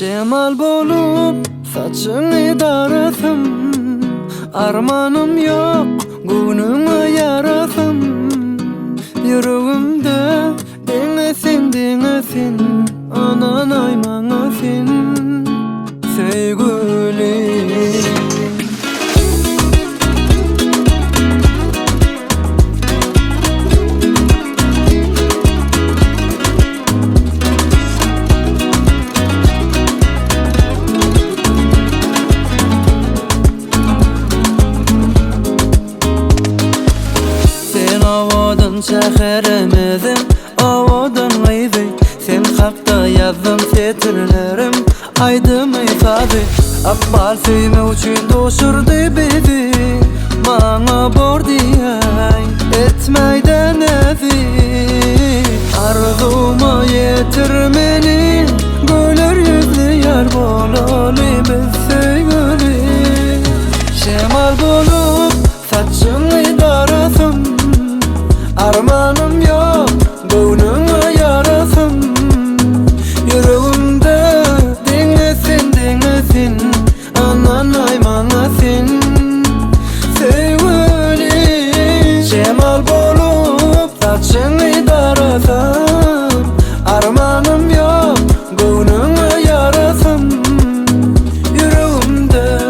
Cemal bolup saçını darasam, armanım yok günüme yarasam. Yüreğimde dinlesin anan aymanasın sevgilim. Avadan şeheremedim, avadan gaybi. Sen hakta yazdım setirlerim, aydım ifade. Akbal suyme uçun doşurdu bizi, bana bordiyay etmeyden ezi. Arzuma yetirmeni, güler yüzlü yar bolalı biz sevgili. Cemal bolup saçını darasam, armanım yok gönlüme yarasam. Yüreğimde dinlesin anan aymanasın sevgili. Cemal bolup saçını darasam, armanım yok gönlüme yarasam. Yüreğimde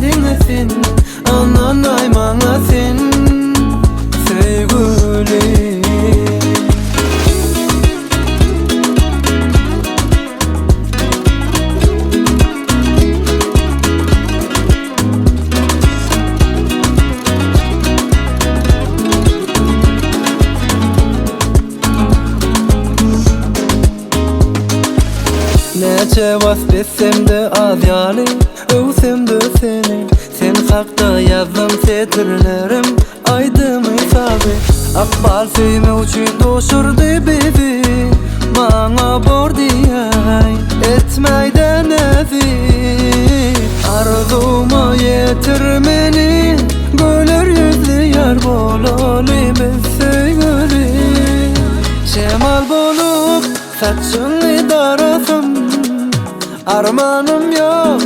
dinlesin anan aymanasın. Neçe vas betsem de az yani, övsem de seni. Sen hakta yazdım setirlerim, aydım isabe. Akbal suyme uçun doşurdu bizi, bana bordiyay etmeyden ezi. Arzuma yetirmeni, güler yüzlü yar bolalı biz sevgili. Cemal bolup saçını darasam, armanım yok